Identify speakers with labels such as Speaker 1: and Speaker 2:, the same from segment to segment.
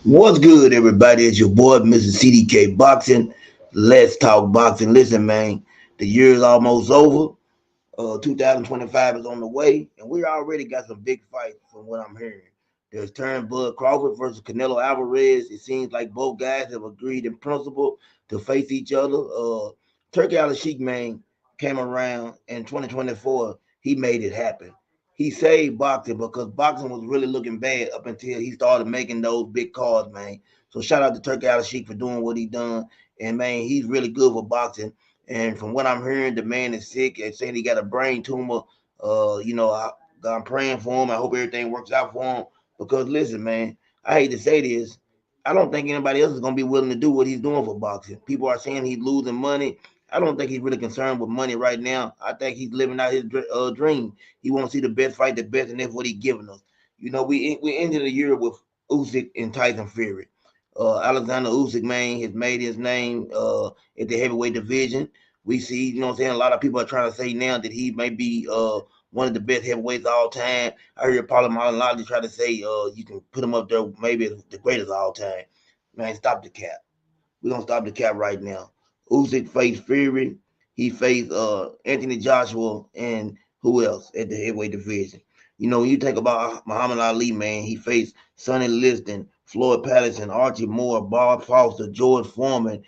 Speaker 1: What's good, everybody? It's your boy, Mr. CDK Boxing. Let's talk boxing. Listen, man, the year is almost over. 2025 is on the way, and we already got some big fights from what I'm hearing. There's Bud Crawford versus Canelo Alvarez. It seems like both guys have agreed in principle to face each other. Turkey Al Sheik, man, came around in 2024. He made it happen. He saved boxing because boxing was really looking bad up until he started making those big cards, man. So shout out to Turkey Al Sheik for doing what he done. And man, he's really good for boxing. And from what I'm hearing, the man is sick and saying he got a brain tumor. I'm praying for him. I hope everything works out for him. Because listen, man, I hate to say this. I don't think anybody else is gonna be willing to do what he's doing for boxing. People are saying he's losing money. I don't think he's really concerned with money right now. I think he's living out his dream. He wants to see the best fight, the best, and that's what he's giving us. You know, we ended the year with Usyk and Tyson Fury. Alexander Usyk, man, has made his name at the heavyweight division. We see, you know what I'm saying, a lot of people are trying to say now that he may be one of the best heavyweights of all time. I heard Paulo Malignaggi try to say you can put him up there maybe as the greatest of all time. Man, stop the cap. We're gonna stop the cap right now. Usyk faced Fury. He faced Anthony Joshua and who else at the heavyweight division. You know, when you think about Muhammad Ali, man, he faced Sonny Liston, Floyd Patterson, Archie Moore, Bob Foster, George Foreman,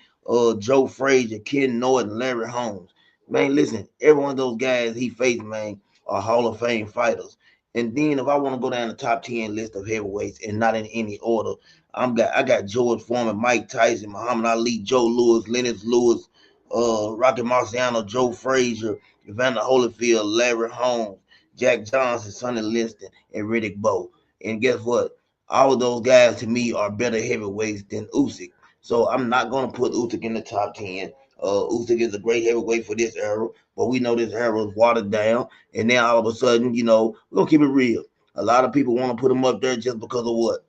Speaker 1: Joe Frazier, Ken Norton, Larry Holmes. Man, listen, every one of those guys he faced, man, are Hall of Fame fighters. And then if I want to go down the top 10 list of heavyweights and not in any order, I got George Foreman, Mike Tyson, Muhammad Ali, Joe Louis, Lennox Lewis, Rocky Marciano, Joe Frazier, Evander Holyfield, Larry Holmes, Jack Johnson, Sonny Liston, and Riddick Bowe. And guess what? All of those guys to me are better heavyweights than Usyk. So I'm not gonna put Usyk in the top 10. Usyk is a great heavyweight for this era, but we know this era is watered down. And now all of a sudden, we're gonna keep it real. A lot of people want to put him up there just because of what?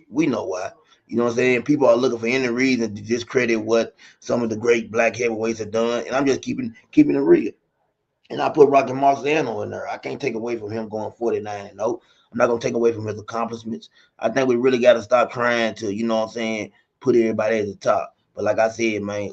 Speaker 1: We know why. You know what I'm saying? People are looking for any reason to discredit what some of the great black heavyweights have done, and I'm just keeping it real. And I put Rocky Marciano in there. I can't take away from him going 49-0. I'm not gonna take away from his accomplishments. I think we really got to stop trying to, you know what I'm saying, put everybody at the top. But like I said, man,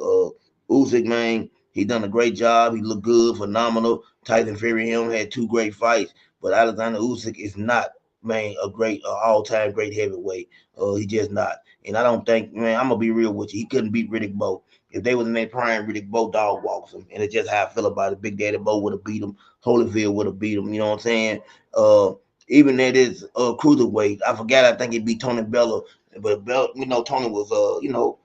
Speaker 1: Usyk, man, he done a great job. He looked good, phenomenal. Tyson Fury and him had two great fights, but Alexander Usyk is not, man, a great all-time great heavyweight. He just not. And I don't think, man, I'm gonna be real with you. He couldn't beat Riddick Bowe. If they was in their prime, Riddick Bowe dog walks him, and it's just how I feel about it. Big Daddy Bowe would have beat him. Holyfield would have beat him. You know what I'm saying? Uh, Even at his cruiserweight, I forgot. I think he beat Tony Bella, but Tony was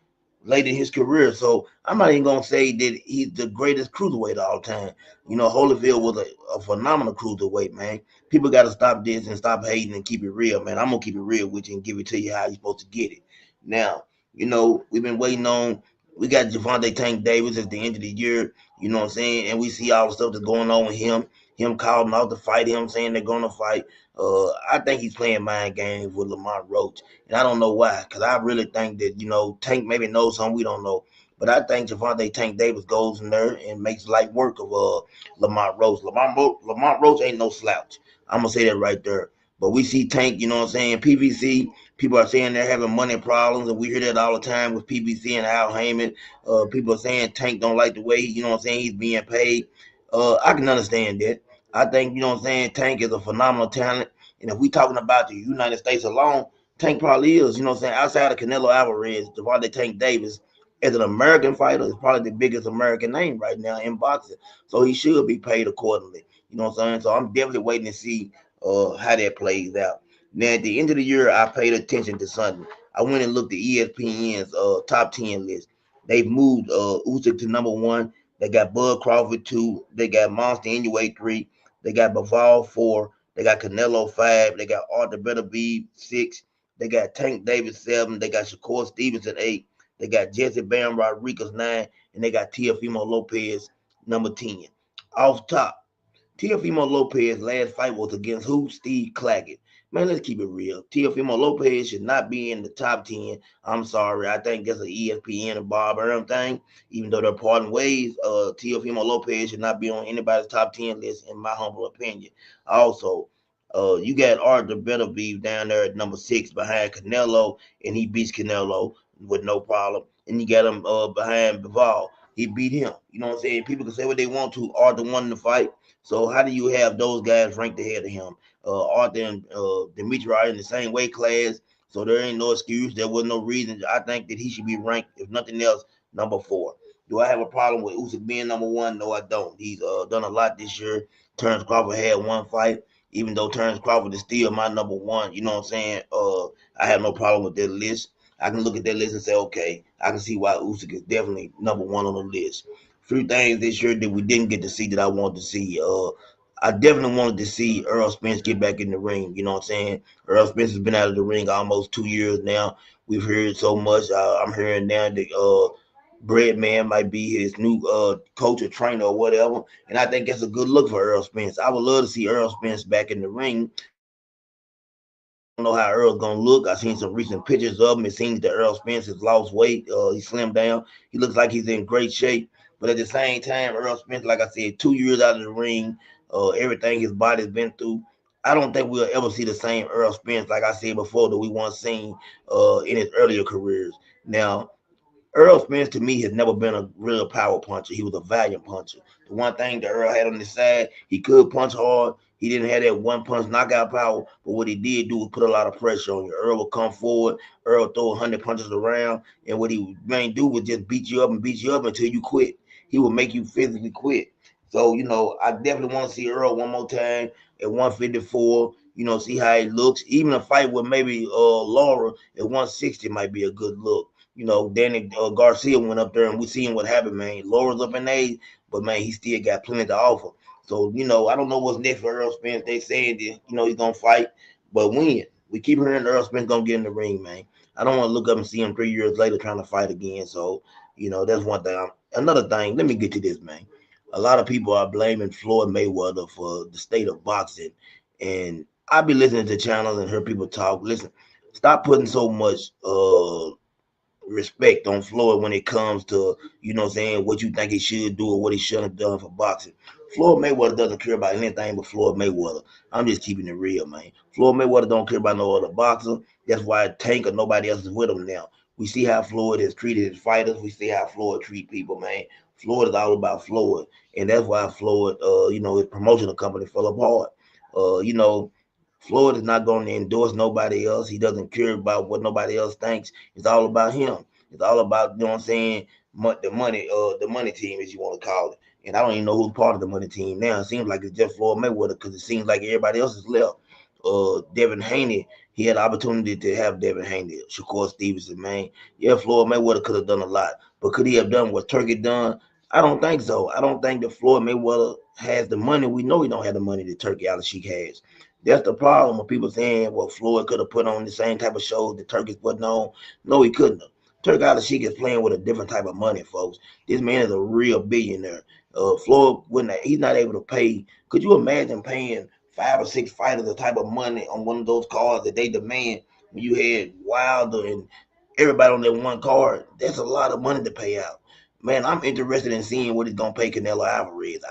Speaker 1: late in his career, so I'm not even gonna say that he's the greatest cruiserweight of all time. You know, Holyfield was a phenomenal cruiserweight, man. People got to stop this and stop hating and keep it real, man. I'm gonna keep it real with you and give it to you how you're supposed to get it. Now, we've been waiting on. We got Javante Tank Davis at the end of the year. You know what I'm saying? And we see all the stuff that's going on with him. Him calling out to fight him, saying they're gonna fight. I think he's playing mind games with Lamont Roach, and I don't know why. Because I really think that Tank maybe knows something we don't know. But I think Javante Tank Davis goes in there and makes light work of Lamont Roach. Lamont Roach ain't no slouch. I'm gonna say that right there. But we see Tank, you know what I'm saying? PVC, people are saying they're having money problems, and we hear that all the time with PVC and Al Heyman. People are saying Tank don't like the way, you know what I'm saying, he's being paid. I can understand that. I think, you know what I'm saying, Tank is a phenomenal talent. And if we talking about the United States alone, Tank probably is, you know what I'm saying, outside of Canelo Alvarez, Javante Tank Davis, as an American fighter, is probably the biggest American name right now in boxing. So he should be paid accordingly. You know what I'm saying? So I'm definitely waiting to see how that plays out. Now at the end of the year, I paid attention to something. I went and looked at ESPN's top 10 list. They've moved Usyk to number one. They got Bud Crawford two. They got Monster Inoue three. They got Bivol four. They got Canelo five. They got Arthur Beterbiev six. They got Tank Davis seven. They got Shakur Stevenson eight. They got Jesse Bam Rodriguez nine, and they got Teofimo Lopez number 10. Off top, Teofimo Lopez last fight was against who? Steve Claggett. Man, let's keep it real. Teofimo Lopez should not be in the top 10. I'm sorry. I think that's an ESPN and Bob Arum thing. Even though they're parting ways, Teofimo Lopez should not be on anybody's top 10 list, in my humble opinion. Also, You got Arthur Beterbiev down there at number 6 behind Canelo, and he beats Canelo with no problem. And you got him behind Bivol. He beat him. You know what I'm saying? People can say what they want to. Arthur won the fight. So how do you have those guys ranked ahead of him? Arthur and Dimitri are in the same weight class, so there ain't no excuse. There was no reason. I think that he should be ranked, if nothing else, number 4. Do I have a problem with Usyk being number 1? No, I don't. He's done a lot this year. Terence Crawford had one fight, even though Terence Crawford is still my number 1. You know what I'm saying? I have no problem with that list. I can look at that list and say, okay, I can see why Usyk is definitely number 1 on the list. Few things this year that we didn't get to see that I wanted to see. I definitely wanted to see Errol Spence get back in the ring. You know what I'm saying? Errol Spence has been out of the ring almost 2 years now. We've heard so much. I'm hearing now that Breadman might be his new coach or trainer or whatever. And I think that's a good look for Errol Spence. I would love to see Errol Spence back in the ring. I don't know how Earl's gonna look. I've seen some recent pictures of him. It seems that Earl Spence has lost weight. He slimmed down. He looks like he's in great shape. But at the same time, Earl Spence, like I said, 2 years out of the ring, everything his body's been through. I don't think we'll ever see the same Earl Spence, like I said before, that we once seen in his earlier careers. Now, Earl Spence to me has never been a real power puncher. He was a valiant puncher. The one thing that Earl had on his side, he could punch hard. He didn't have that one punch knockout power, but what he did do was put a lot of pressure on you. Earl would come forward, Earl would throw 100 punches around, and what he would mainly do was just beat you up and beat you up until you quit. He would make you physically quit. So, I definitely want to see Earl one more time at 154, see how he looks. Even a fight with maybe Laura at 160 might be a good look. Danny Garcia went up there and we seen what happened, man. Laura's up in age, but man, he still got plenty to offer. So, I don't know what's next for Earl Spence. They saying that, he's gonna fight, but when we keep hearing Earl Spence gonna get in the ring, man. I don't want to look up and see him 3 years later trying to fight again. So, that's one thing. Another thing, let me get to this, man. A lot of people are blaming Floyd Mayweather for the state of boxing. And I be listening to channels and hear people talk. Listen, stop putting so much respect on Floyd when it comes to, saying what you think he should do or what he shouldn't have done for boxing. Floyd Mayweather doesn't care about anything but Floyd Mayweather. I'm just keeping it real, man. Floyd Mayweather don't care about no other boxer. That's why Tank or nobody else is with him now. We see how Floyd has treated his fighters. We see how Floyd treat people, man. Floyd is all about Floyd. And that's why Floyd, his promotional company fell apart. Floyd is not going to endorse nobody else. He doesn't care about what nobody else thinks. It's all about him. It's all about, what I'm saying, the money team, as you want to call it. And I don't even know who's part of the money team now. It seems like it's just Floyd Mayweather because it seems like everybody else is left. Devin Haney, he had the opportunity to have Devin Haney, Shakur Stevenson, man. Yeah, Floyd Mayweather could have done a lot, but could he have done what Turkey done? I don't think so. I don't think that Floyd Mayweather has the money. We know he don't have the money that Turkey Al-Sheikh has. That's the problem with people saying, well, Floyd could have put on the same type of shows that Turkey's putting on. No, he couldn't have. Turkey Al-Sheikh is playing with a different type of money, folks. This man is a real billionaire. Floyd wouldn't. He's not able to pay. Could you imagine paying 5 or 6 fighters the type of money on one of those cards that they demand when you had Wilder and everybody on that one card? That's a lot of money to pay out. Man, I'm interested in seeing what he's gonna pay Canelo Alvarez.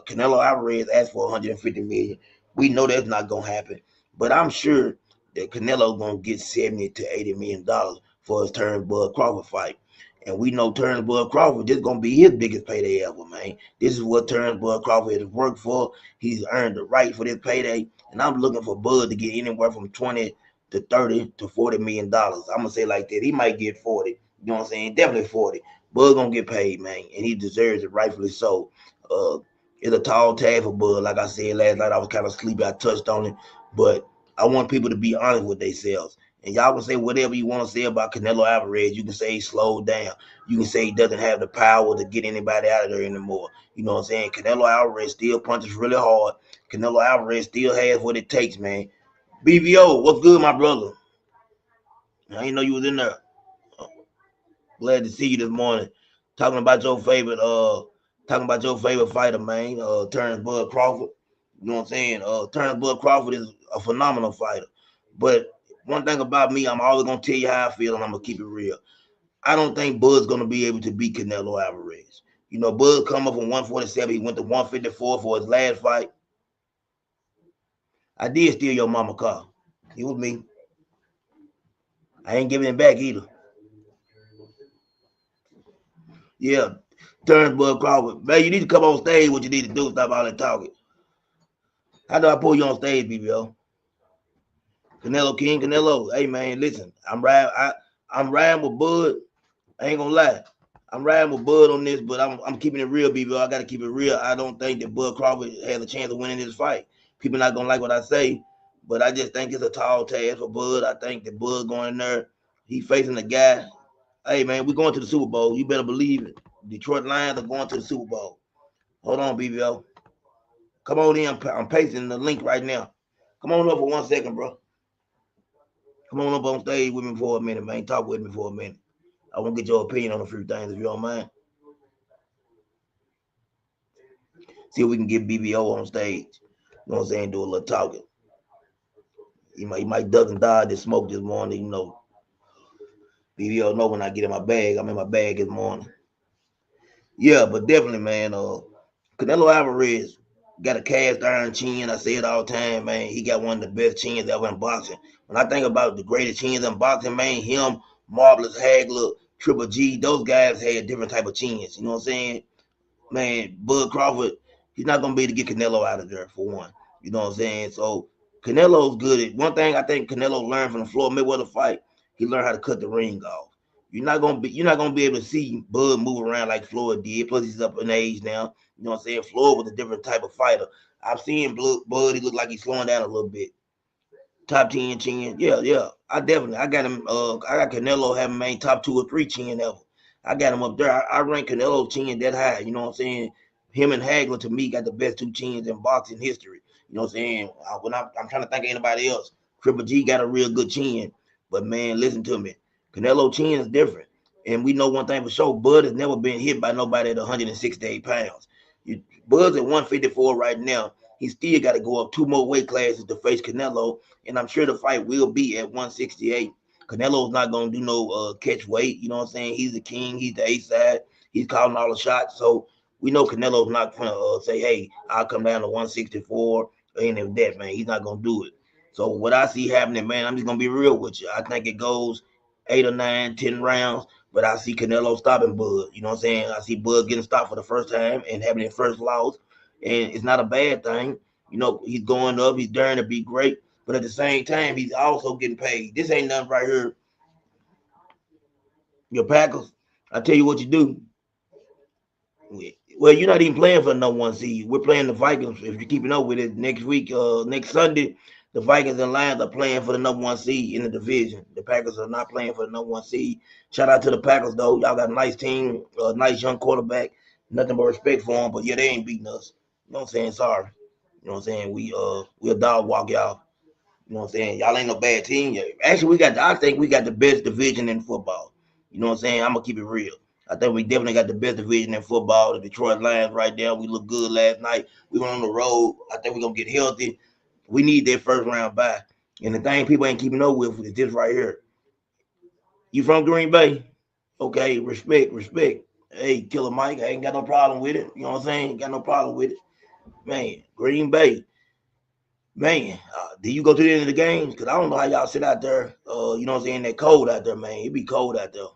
Speaker 1: Canelo Alvarez asked for 150 million. We know that's not gonna happen, but I'm sure that Canelo's gonna get 70 to 80 million dollars for his Turnbull Crawford fight. And we know Turnbull Crawford, this is gonna be his biggest payday ever, man. This is what Turnbull Crawford has worked for. He's earned the right for this payday, and I'm looking for Bud to get anywhere from 20 to 30 to 40 million dollars. I'm gonna say like that. He might get 40. You know what I'm saying? Definitely 40. Bud gonna get paid, man, and he deserves it, rightfully so. Uh, it's a tall tag for Bud. Like I said last night, I was kind of sleepy. I touched on it, but I want people to be honest with themselves. And y'all can say whatever you want to say about Canelo Alvarez. You can say he slowed down. You can say he doesn't have the power to get anybody out of there anymore. You know what I'm saying? Canelo Alvarez still punches really hard. Canelo Alvarez still has what it takes, man. BVO, what's good, my brother? I didn't know you was in there. Glad to see you this morning. Talking about your favorite, fighter, man. Terrence Bud Crawford. You know what I'm saying? Terrence Bud Crawford is a phenomenal fighter. But one thing about me, I'm always gonna tell you how I feel, and I'm gonna keep it real. I don't think Bud's gonna be able to beat Canelo Alvarez. Bud come up from 147. He went to 154 for his last fight. I did steal your mama car. It was me. I ain't giving it back either. Yeah. Turnbull Crawford. Man, you need to come on stage. What you need to do, stop all that talking. How do I pull you on stage, BBO? Canelo King, Canelo. Hey man, listen. I'm riding with Bud. I ain't gonna lie. I'm riding with Bud on this, but I'm keeping it real, BBO. I gotta keep it real. I don't think that Bud Crawford has a chance of winning this fight. People not gonna like what I say, but I just think it's a tall task for Bud. I think that Bud going in there, he facing a guy. Hey man, we going to the Super Bowl. You better believe it. Detroit Lions are going to the Super Bowl. Hold on, BBO. Come on in. I'm pasting the link right now. Come on up for 1 second, bro. Come on up on stage with me for a minute, man. Talk with me for a minute. I want to get your opinion on a few things, if you don't mind. See if we can get BBO on stage. You know what I'm saying? Do a little talking. He might duck and dodge the smoke this morning, you know. BBO know when I get in my bag. I'm in my bag this morning. Yeah, but definitely, man. Canelo Alvarez got a cast iron chin. I say it all the time, man. He got one of the best chins ever in boxing. When I think about the greatest chins in boxing, man, him, Marvelous Hagler, Triple G, those guys had different type of chins. You know what I'm saying? Man, Bud Crawford, he's not gonna be able to get Canelo out of there for one. You know what I'm saying? So Canelo's good at one thing. I think Canelo learned from the Floyd Mayweather fight. He learned how to cut the ring off. You're not gonna be able to see Bud move around like Floyd did. Plus he's up in age now. You know what I'm saying? Floyd was a different type of fighter. I've seen Bud. He look like he's slowing down a little bit. Top 10 chin. Yeah, yeah. I got him. I got Canelo having main top 2 or 3 chin ever. I got him up there. I rank Canelo chin that high. You know what I'm saying? Him and Hagler to me got the best 2 chins in boxing history. You know what I'm saying? When I'm trying to think of anybody else, Triple G got a real good chin. But man, listen to me. Canelo chin is different. And we know one thing for sure, Bud has never been hit by nobody at 168 pounds. Bud's at 154 right now. He still got to go up 2 more weight classes to face Canelo, and I'm sure the fight will be at 168. Canelo's not gonna do no catch weight. You know what I'm saying? He's the king. He's the A side. He's calling all the shots. So we know Canelo's not gonna say, "Hey, I'll come down to 164." Ain't of that, man. He's not gonna do it. So what I see happening, man, I'm just gonna be real with you. I think it goes 8 or 9, 10 rounds. But I see Canelo stopping Bud. You know what I'm saying? I see Bud getting stopped for the first time and having his first loss. And it's not a bad thing. You know, he's going up, he's daring to be great. But at the same time, he's also getting paid. This ain't nothing right here. Your Packers, I tell you what you do. Well, you're not even playing for the number one seed. We're playing the Vikings. If you're keeping up with it, next week, next Sunday, the Vikings and Lions are playing for the number one seed in the division. The Packers are not playing for the number one seed. Shout out to the Packers though. Y'all got a nice team, a nice young quarterback. Nothing but respect for them. But yeah, they ain't beating us. You know what I'm saying? Sorry. You know what I'm saying? We'll dog walk y'all. You know what I'm saying? Y'all ain't no bad team yet. Actually, I think we got the best division in football. You know what I'm saying? I'm gonna keep it real. I think we definitely got the best division in football. The Detroit Lions right there. We looked good last night. We went on the road. I think we're gonna get healthy. We need that first round bye. And the thing people ain't keeping up with is this right here. You from Green Bay? Okay, respect. Hey, Killer Mike, I ain't got no problem with it. You know what I'm saying? Ain't got no problem with it. Man, Green Bay. Man, do you go to the end of the games? Because I don't know how y'all sit out there, you know what I'm saying, that cold out there, man. It be cold out there.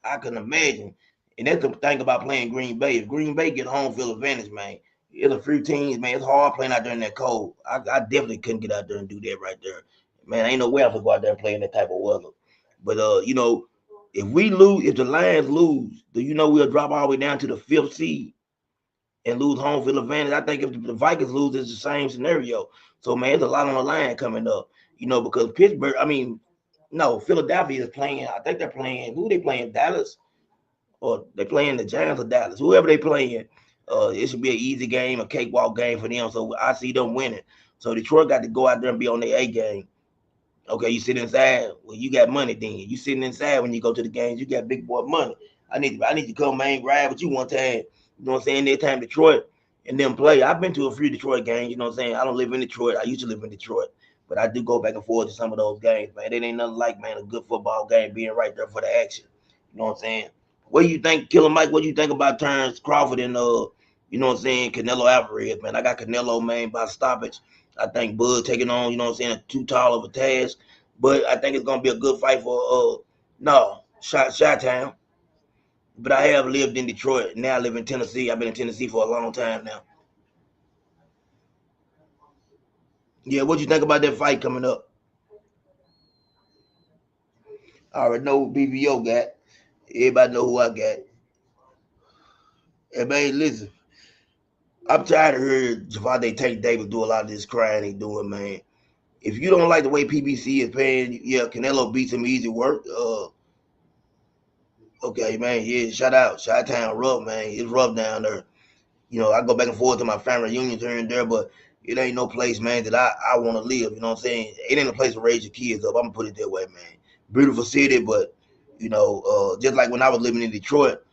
Speaker 1: I can imagine. And that's the thing about playing Green Bay. If Green Bay get home field advantage, man, it's a few teams, man. It's hard playing out there in that cold. I definitely couldn't get out there and do that right there. Man, ain't no way I could go out there and play in that type of weather. But you know, if the Lions lose, do you know we'll drop all the way down to the 5th seed and lose home field advantage? I think if the Vikings lose, it's the same scenario. So man, there's a lot on the line coming up. You know, because Pittsburgh, I mean, no, Philadelphia is playing. I think they're playing. Who they playing? Dallas, or they playing the Giants or Dallas? Whoever they playing, it should be an easy game, a cakewalk game for them. So I see them winning. So Detroit got to go out there and be on their A game. Okay, you sit inside. Well, you got money then. You sitting inside when you go to the games. You got big boy money. I need to come man ride with you one time. You know what I'm saying? Next time Detroit and then play. I've been to a few Detroit games. You know what I'm saying? I don't live in Detroit. I used to live in Detroit, but I do go back and forth to some of those games, man. It ain't nothing like, man, a good football game being right there for the action. You know what I'm saying? What do you think, Killer Mike? What do you think about Terrence Crawford and you know what I'm saying, Canelo Alvarez, man? I got Canelo, man, by stoppage. I think Bud taking on, you know what I'm saying, too tall of a task. But I think it's gonna be a good fight for no, Shot Town. But I have lived in Detroit. Now I live in Tennessee. I've been in Tennessee for a long time now. Yeah, what you think about that fight coming up? I already know who BBO got. Everybody know who I got. And man, listen, I'm tired of hearing Gervonta Tank Davis do a lot of this crying he doing, man. If you don't like the way PBC is paying, yeah, Canelo beats him easy work. Okay, man, yeah, shout out, Shot Town rough, man. It's rough down there. You know, I go back and forth to my family reunions here and there, but it ain't no place, man, that I want to live. You know what I'm saying? It ain't a place to raise your kids up. I'm gonna put it that way, man. Beautiful city, but you know, just like when I was living in Detroit,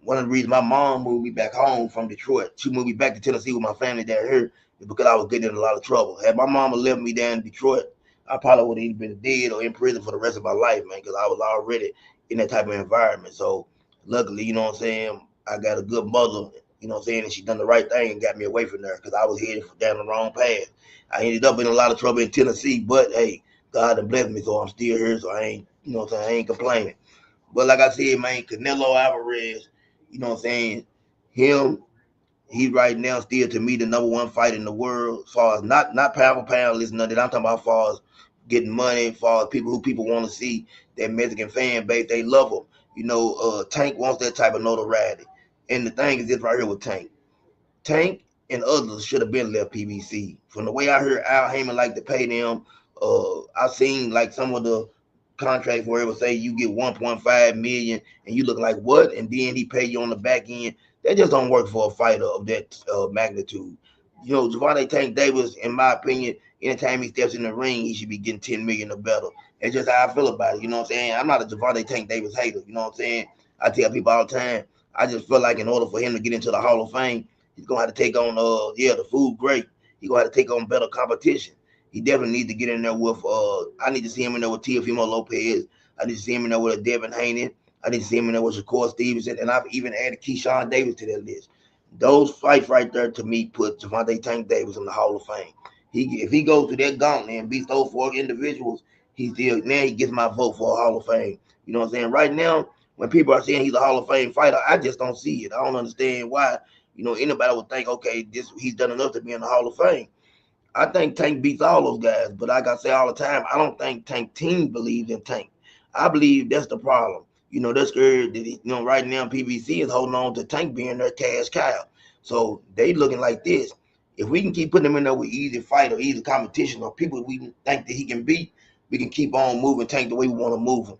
Speaker 1: one of the reasons my mom moved me back home from Detroit, she moved me back to Tennessee with my family down here, is because I was getting in a lot of trouble. Had my mama left me down in Detroit, I probably would have either been dead or in prison for the rest of my life, man, because I was already in that type of environment. So luckily, you know what I'm saying, I got a good mother, you know what I'm saying, and she done the right thing and got me away from there because I was headed down the wrong path. I ended up in a lot of trouble in Tennessee, but hey, God has blessed me, so I'm still here, so I ain't, you know what I'm saying, I ain't complaining. But like I said, man, Canelo Alvarez, you know what I'm saying? Him, he right now still to me the number one fight in the world. As far as not pound for pound, listen to that. I'm talking about as far as getting money, as far as people want to see, that Mexican fan base, they love him. You know, Tank wants that type of notoriety. And the thing is this right here with Tank. Tank and others should have been left PBC. From the way I heard Al Heyman like to pay them, I've seen like some of the contracts where it would say you get 1.5 million and you look like what, and then he pay you on the back end. That just don't work for a fighter of that magnitude. You know, Gervonta Tank Davis, in my opinion, anytime he steps in the ring, he should be getting 10 million or better. That's just how I feel about it. You know what I'm saying? I'm not a Gervonta Tank Davis hater. You know what I'm saying? I tell people all the time. I just feel like in order for him to get into the Hall of Fame, he's gonna have to take on the food great. He's gonna have to take on better competition. He definitely needs to get in there with I need to see him in there with Teofimo Lopez. I need to see him in there with a Devin Haney. I need to see him in there with Shakur Stevenson, and I've even added Keyshawn Davis to that list. Those fights right there to me put Gervonta Tank Davis in the Hall of Fame. If he goes through that gauntlet and beats those four individuals, he still now he gets my vote for a Hall of Fame. You know what I'm saying? Right now, when people are saying he's a Hall of Fame fighter, I just don't see it. I don't understand why. You know, anybody would think, okay, this he's done enough to be in the Hall of Fame. I think Tank beats all those guys, but like I say all the time, I don't think Tank team believes in Tank. I believe that's the problem. You know, that's scared that right now PBC is holding on to Tank being their cash cow. So they looking like this. If we can keep putting him in there with easy fight or easy competition or people we think that he can beat, we can keep on moving Tank the way we want to move him.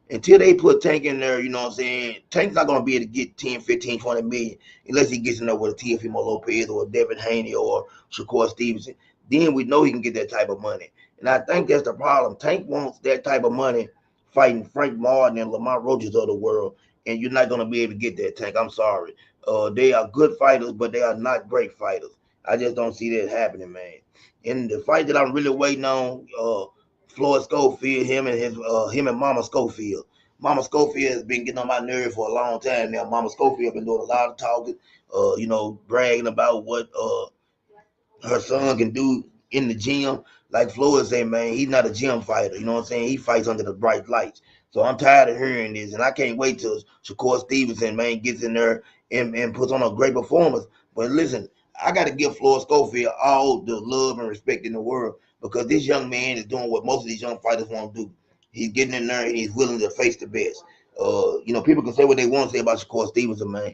Speaker 1: Until they put Tank in there, you know what I'm saying? Tank's not going to be able to get 10, 15, 20 million unless he gets in there with a Teofimo Lopez or a Devin Haney or Shakur Stevenson. Then we know he can get that type of money. And I think that's the problem. Tank wants that type of money fighting Frank Martin and Lamont Roaches of the world. And you're not going to be able to get that, Tank. I'm sorry. They are good fighters, but they are not great fighters. I just don't see that happening, man. In the fight that I'm really waiting on, Floyd Schofield, him and Mama Schofield. Mama Schofield has been getting on my nerves for a long time now. Mama Schofield been doing a lot of talking, bragging about what her son can do in the gym. Like Floyd say, man, he's not a gym fighter. You know what I'm saying? He fights under the bright lights. So I'm tired of hearing this, and I can't wait till Shakur Stevenson, man, gets in there and puts on a great performance. But listen, I got to give Floyd Schofield all the love and respect in the world because this young man is doing what most of these young fighters want to do. He's getting in there and he's willing to face the best. People can say what they want to say about Shakur Stevenson, man.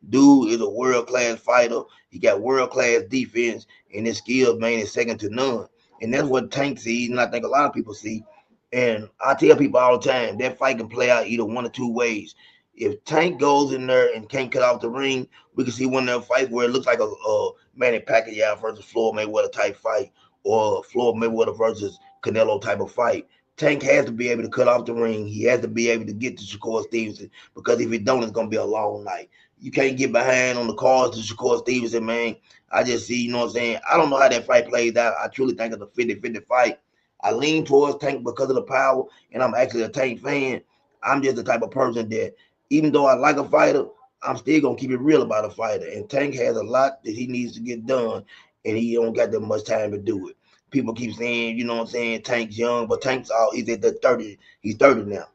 Speaker 1: Dude is a world class fighter. He got world class defense, and his skills, man, is second to none. And that's what Tank sees, and I think a lot of people see. And I tell people all the time that fight can play out either one or two ways. If Tank goes in there and can't cut off the ring, we can see one of them fights where it looks like a Manny Pacquiao versus Floyd Mayweather type fight, or Floyd Mayweather versus Canelo type of fight. Tank has to be able to cut off the ring. He has to be able to get to Shakur Stevenson because if he don't, it's gonna be a long night. You can't get behind on the cards to Shakur Stevenson, man. I just see, you know what I'm saying? I don't know how that fight plays out. I truly think it's a 50-50 fight. I lean towards Tank because of the power, and I'm actually a Tank fan. I'm just the type of person that, even though I like a fighter, I'm still going to keep it real about a fighter. And Tank has a lot that he needs to get done, and he don't got that much time to do it. People keep saying, you know what I'm saying, Tank's young, but he's at the 30. He's 30 now.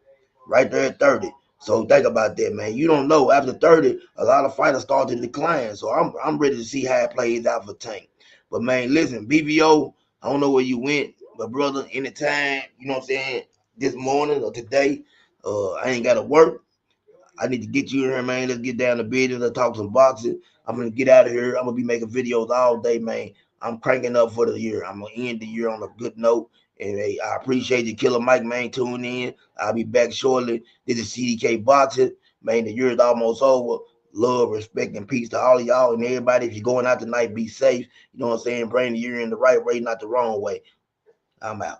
Speaker 1: Right there at 30. So think about that, man. You don't know. After 30, a lot of fighters start to decline. So I'm ready to see how it plays out for Tank. But man, listen, BBO, I don't know where you went, but brother, anytime, you know what I'm saying, this morning or today, I ain't gotta work. I need to get you in here, man. Let's get down to business. Let's talk some boxing. I'm gonna get out of here. I'm gonna be making videos all day, man. I'm cranking up for the year. I'm gonna end the year on a good note. And hey, I appreciate you, Killer Mike, man, tuning in. I'll be back shortly. This is CDK Boxing. Man, the year is almost over. Love, respect, and peace to all of y'all and everybody. If you're going out tonight, be safe. You know what I'm saying? Bring the year in the right way, not the wrong way. I'm out.